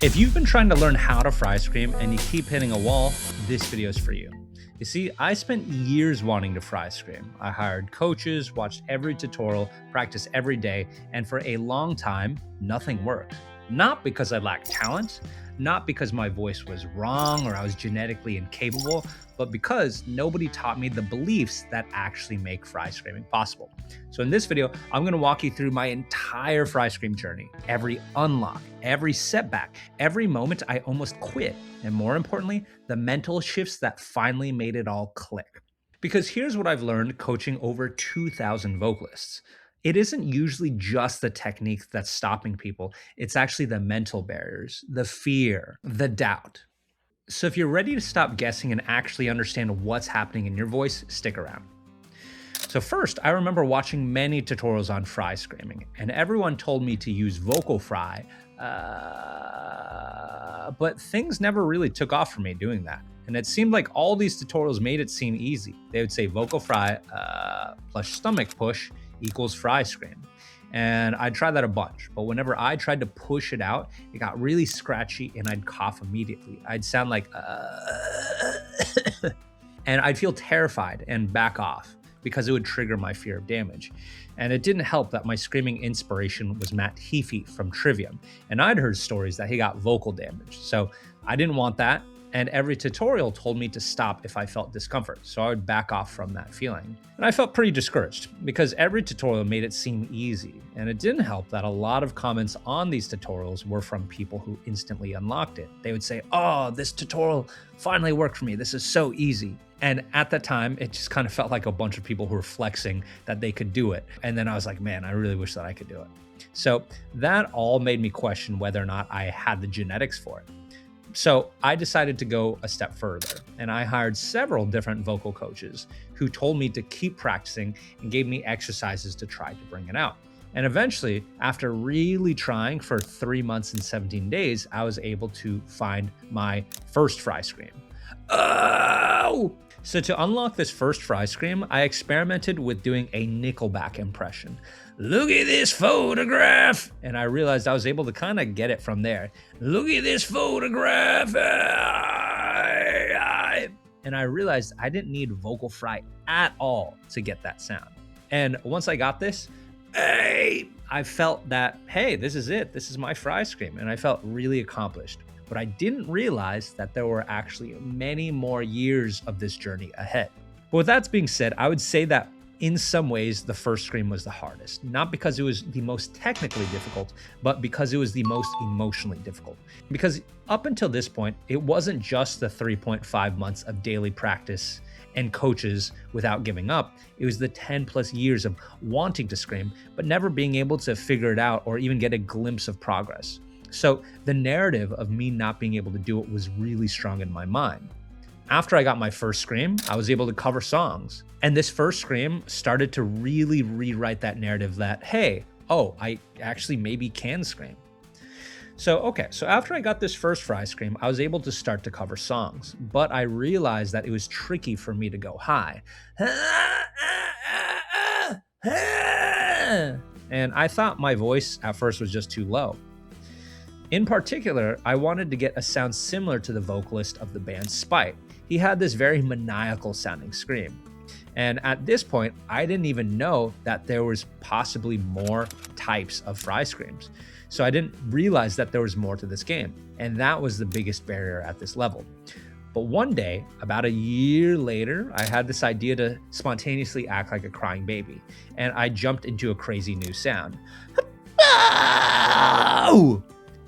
If you've been trying to learn how to fry scream and you keep hitting a wall, this video is for you. You see, I spent years wanting to fry scream. I hired coaches, watched every tutorial, practiced every day, and for a long time, nothing worked. Not because I lacked talent, not because my voice was wrong or I was genetically incapable, but because nobody taught me the beliefs that actually make fry screaming possible. So in this video, I'm gonna walk you through my entire fry scream journey, every unlock, every setback, every moment I almost quit, and more importantly, the mental shifts that finally made it all click. Because here's what I've learned coaching over 2,000 vocalists. It isn't usually just the technique that's stopping people, it's actually the mental barriers, the fear, the doubt. So if you're ready to stop guessing and actually understand what's happening in your voice, stick around. So first, I remember watching many tutorials on fry screaming, and everyone told me to use vocal fry, but things never really took off for me doing that. And it seemed like all these tutorials made it seem easy. They would say vocal fry plus stomach push equals fry scream. And I'd try that a bunch, but whenever I tried to push it out, it got really scratchy and I'd cough immediately. I'd sound like, and I'd feel terrified and back off because it would trigger my fear of damage. And it didn't help that my screaming inspiration was Matt Heafy from Trivium, and I'd heard stories that he got vocal damage. So I didn't want that. And every tutorial told me to stop if I felt discomfort, so I would back off from that feeling. And I felt pretty discouraged because every tutorial made it seem easy, and it didn't help that a lot of comments on these tutorials were from people who instantly unlocked it. They would say, "Oh, this tutorial finally worked for me. This is so easy." And at the time, it just kind of felt like a bunch of people who were flexing that they could do it. And then I was like, man, I really wish that I could do it. So that all made me question whether or not I had the genetics for it. So I decided to go a step further, and I hired several different vocal coaches who told me to keep practicing and gave me exercises to try to bring it out. And eventually, after really trying for 3 months and 17 days, I was able to find my first fry scream. Oh! So to unlock this first fry scream, I experimented with doing a Nickelback impression. Look at this photograph. And I realized I was able to kind of get it from there. Look at this photograph. And I realized I didn't need vocal fry at all to get that sound. And once I got this, I felt that, hey, this is it. This is my fry scream. And I felt really accomplished. But I didn't realize that there were actually many more years of this journey ahead. But with that being said, I would say that in some ways, the first scream was the hardest, not because it was the most technically difficult, but because it was the most emotionally difficult. Because up until this point, it wasn't just the 3.5 months of daily practice and coaches without giving up. It was the 10 plus years of wanting to scream, but never being able to figure it out or even get a glimpse of progress. So the narrative of me not being able to do it was really strong in my mind. After I got my first scream, I was able to cover songs. And this first scream started to really rewrite that narrative that, hey, I actually maybe can scream. So after I got this first fry scream, I was able to start to cover songs, but I realized that it was tricky for me to go high. And I thought my voice at first was just too low. In particular, I wanted to get a sound similar to the vocalist of the band Spite. He had this very maniacal sounding scream. And at this point, I didn't even know that there was possibly more types of fry screams. So I didn't realize that there was more to this game. And that was the biggest barrier at this level. But one day, about a year later, I had this idea to spontaneously act like a crying baby. And I jumped into a crazy new sound.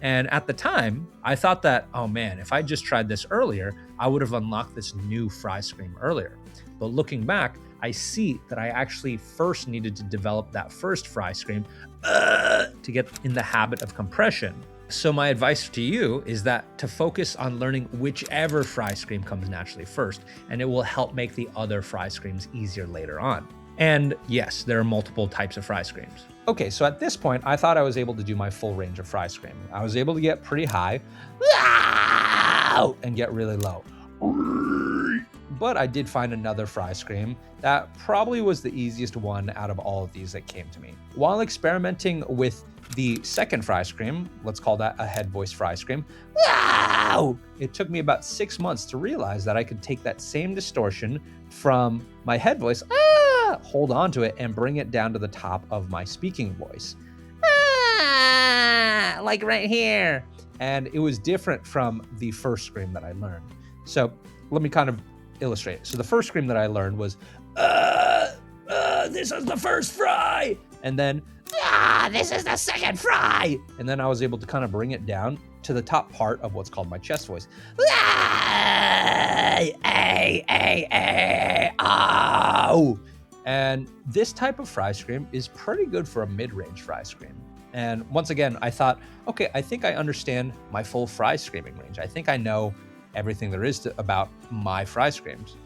And at the time, I thought that, oh man, if I just tried this earlier, I would have unlocked this new fry scream earlier. But looking back, I see that I actually first needed to develop that first fry scream to get in the habit of compression. So my advice to you is that to focus on learning whichever fry scream comes naturally first, and it will help make the other fry screams easier later on. And yes, there are multiple types of fry screams. Okay, so at this point, I thought I was able to do my full range of fry screaming. I was able to get pretty high and get really low. But I did find another fry scream that probably was the easiest one out of all of these that came to me. While experimenting with the second fry scream, let's call that a head voice fry scream, wow! It took me about 6 months to realize that I could take that same distortion from my head voice, hold on to it, and bring it down to the top of my speaking voice. Like right here. And it was different from the first scream that I learned. So let me kind of illustrate. So the first scream that I learned was, this is the first fry. And then, this is the second fry. And then I was able to kind of bring it down to the top part of what's called my chest voice. Oh. And this type of fry scream is pretty good for a mid-range fry scream. And once again, I thought, okay, I think I understand my full fry screaming range. I think I know everything there is about my fry screams.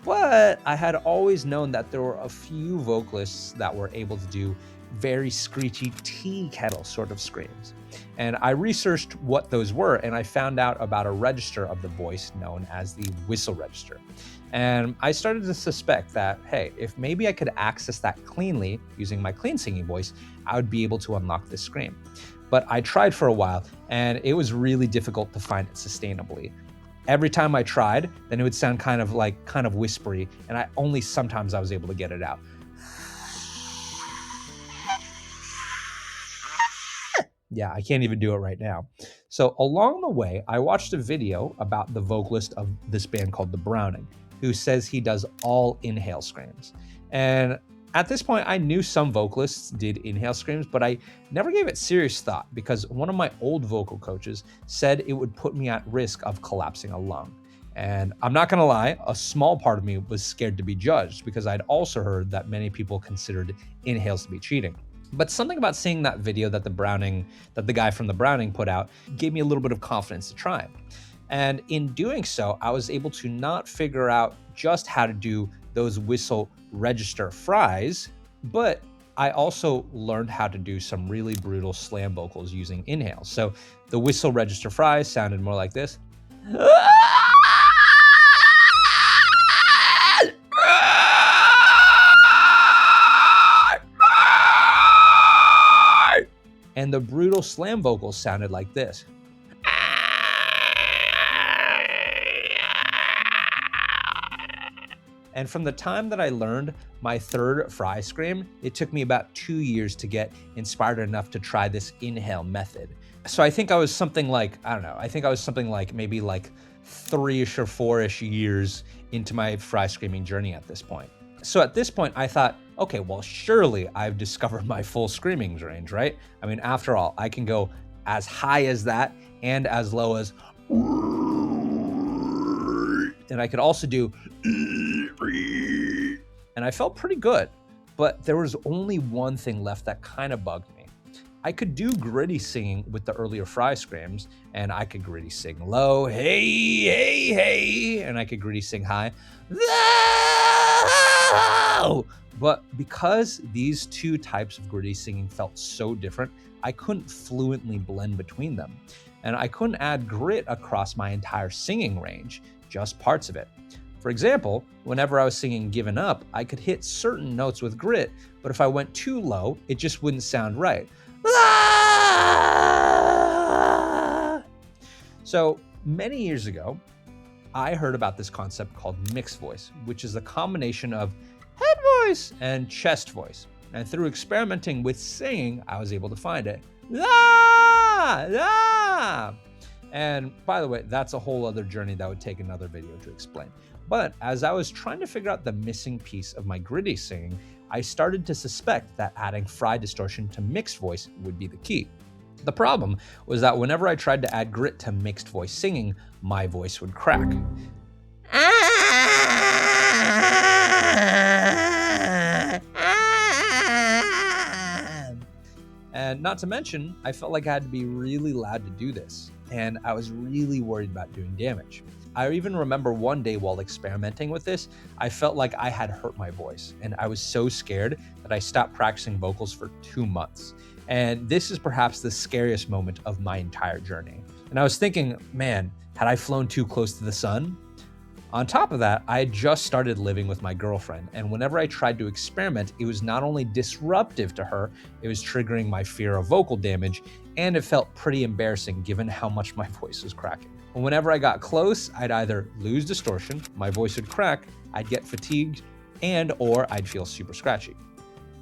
But I had always known that there were a few vocalists that were able to do very screechy tea kettle sort of screams. And I researched what those were, and I found out about a register of the voice known as the whistle register. And I started to suspect that, hey, if maybe I could access that cleanly using my clean singing voice, I would be able to unlock this scream. But I tried for a while, and it was really difficult to find it sustainably. Every time I tried, then it would sound kind of whispery, and only sometimes I was able to get it out. Yeah, I can't even do it right now. So along the way, I watched a video about the vocalist of this band called The Browning, who says he does all inhale screams. And at this point, I knew some vocalists did inhale screams, but I never gave it serious thought because one of my old vocal coaches said it would put me at risk of collapsing a lung. And I'm not gonna lie, a small part of me was scared to be judged because I'd also heard that many people considered inhales to be cheating. But something about seeing that video that the guy from The Browning put out gave me a little bit of confidence to try. And in doing so, I was able to not figure out just how to do those whistle register fries, but I also learned how to do some really brutal slam vocals using inhales. So the whistle register fries sounded more like this. And the brutal slam vocals sounded like this. And from the time that I learned my third fry scream, it took me about 2 years to get inspired enough to try this inhale method. So I think I was something like, maybe 3-ish or 4-ish years into my fry screaming journey at this point. So at this point, I thought, okay, well, surely I've discovered my full screaming range, right? I mean, after all, I can go as high as that and as low as, and I could also do, and I felt pretty good, but there was only one thing left that kind of bugged me. I could do gritty singing with the earlier fry screams, and I could gritty sing low, hey, hey, hey, and I could gritty sing high, but because these two types of gritty singing felt so different, I couldn't fluently blend between them. And I couldn't add grit across my entire singing range, just parts of it. For example, whenever I was singing Given Up, I could hit certain notes with grit, but if I went too low, it just wouldn't sound right. So many years ago, I heard about this concept called mixed voice, which is a combination of head voice and chest voice. And through experimenting with singing, I was able to find it. And by the way, that's a whole other journey that would take another video to explain. But as I was trying to figure out the missing piece of my gritty singing, I started to suspect that adding fry distortion to mixed voice would be the key. The problem was that whenever I tried to add grit to mixed voice singing, my voice would crack. And not to mention, I felt like I had to be really loud to do this, and I was really worried about doing damage. I even remember one day while experimenting with this, I felt like I had hurt my voice, and I was so scared that I stopped practicing vocals for 2 months. And this is perhaps the scariest moment of my entire journey. And I was thinking, man, had I flown too close to the sun? On top of that, I had just started living with my girlfriend, and whenever I tried to experiment, it was not only disruptive to her, it was triggering my fear of vocal damage, and it felt pretty embarrassing given how much my voice was cracking. Whenever I got close, I'd either lose distortion, my voice would crack, I'd get fatigued, or I'd feel super scratchy.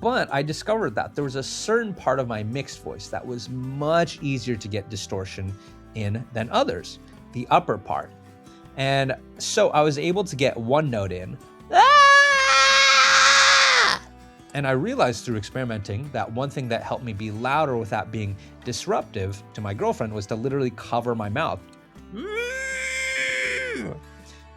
But I discovered that there was a certain part of my mixed voice that was much easier to get distortion in than others, the upper part. And so I was able to get one note in, and I realized through experimenting that one thing that helped me be louder without being disruptive to my girlfriend was to literally cover my mouth.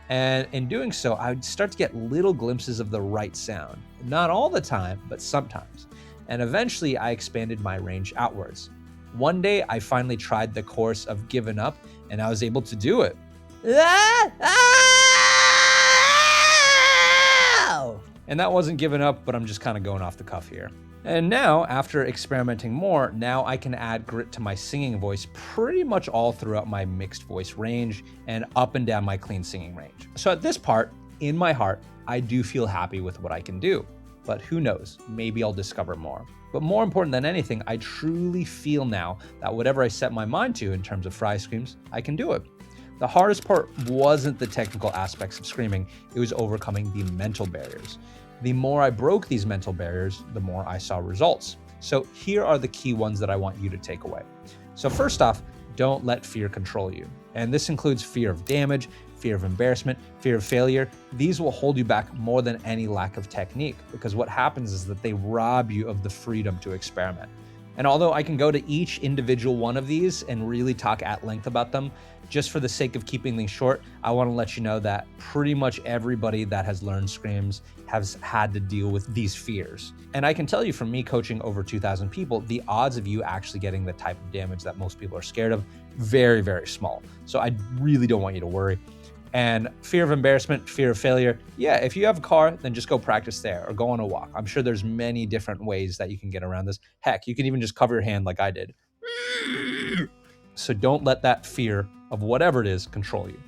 And in doing so, I would start to get little glimpses of the right sound. Not all the time, but sometimes. And eventually I expanded my range outwards. One day I finally tried the chorus of Given Up, and I was able to do it. And that wasn't giving up, but I'm just kind of going off the cuff here. And now, after experimenting more, now I can add grit to my singing voice pretty much all throughout my mixed voice range and up and down my clean singing range. So at this part, in my heart, I do feel happy with what I can do. But who knows, maybe I'll discover more. But more important than anything, I truly feel now that whatever I set my mind to in terms of fry screams, I can do it. The hardest part wasn't the technical aspects of screaming, it was overcoming the mental barriers. The more I broke these mental barriers, the more I saw results. So here are the key ones that I want you to take away. So first off, don't let fear control you. And this includes fear of damage, fear of embarrassment, fear of failure. These will hold you back more than any lack of technique, because what happens is that they rob you of the freedom to experiment. And although I can go to each individual one of these and really talk at length about them, just for the sake of keeping things short, I want to let you know that pretty much everybody that has learned screams has had to deal with these fears. And I can tell you from me coaching over 2,000 people, the odds of you actually getting the type of damage that most people are scared of, very, very small. So I really don't want you to worry. And fear of embarrassment, fear of failure. Yeah, if you have a car, then just go practice there or go on a walk. I'm sure there's many different ways that you can get around this. Heck, you can even just cover your hand like I did. So don't let that fear of whatever it is control you.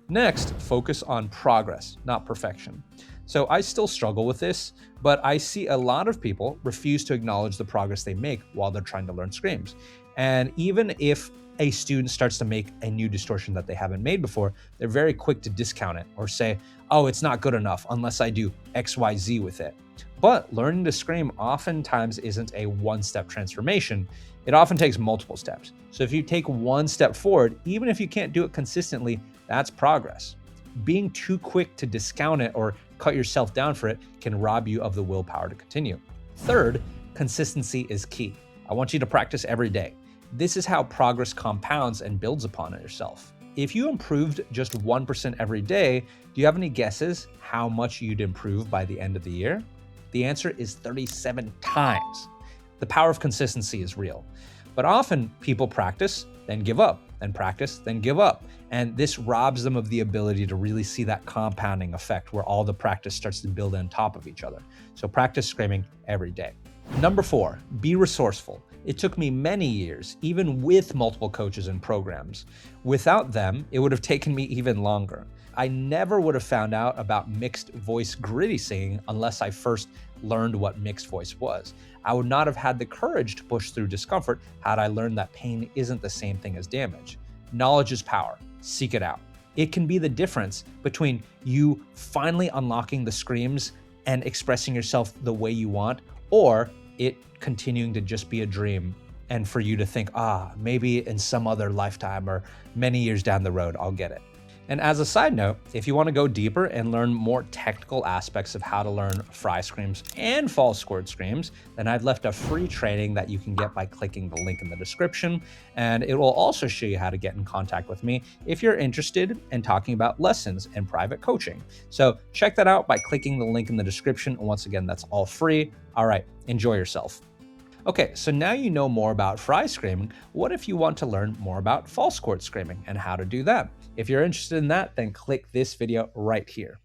Next, focus on progress, not perfection. So I still struggle with this, but I see a lot of people refuse to acknowledge the progress they make while they're trying to learn screams. And even if a student starts to make a new distortion that they haven't made before, they're very quick to discount it or say, oh, it's not good enough unless I do XYZ with it. But learning to scream oftentimes isn't a one-step transformation. It often takes multiple steps. So if you take one step forward, even if you can't do it consistently, that's progress. Being too quick to discount it or cut yourself down for it can rob you of the willpower to continue. Third, consistency is key. I want you to practice every day. This is how progress compounds and builds upon itself. If you improved just 1% every day, do you have any guesses how much you'd improve by the end of the year? The answer is 37 times. The power of consistency is real. But often people practice, then give up, then practice, then give up. And this robs them of the ability to really see that compounding effect where all the practice starts to build on top of each other. So practice screaming every day. Number 4, be resourceful. It took me many years, even with multiple coaches and programs. Without them, it would have taken me even longer. I never would have found out about mixed voice gritty singing unless I first learned what mixed voice was. I would not have had the courage to push through discomfort had I learned that pain isn't the same thing as damage. Knowledge is power. Seek it out. It can be the difference between you finally unlocking the screams and expressing yourself the way you want, or it continuing to just be a dream and for you to think, maybe in some other lifetime or many years down the road, I'll get it. And as a side note, if you want to go deeper and learn more technical aspects of how to learn fry screams and false chord screams, then I've left a free training that you can get by clicking the link in the description. And it will also show you how to get in contact with me if you're interested in talking about lessons and private coaching. So check that out by clicking the link in the description. And once again, that's all free. All right, enjoy yourself. Okay, so now you know more about fry screaming. What if you want to learn more about false chord screaming and how to do that? If you're interested in that, then click this video right here.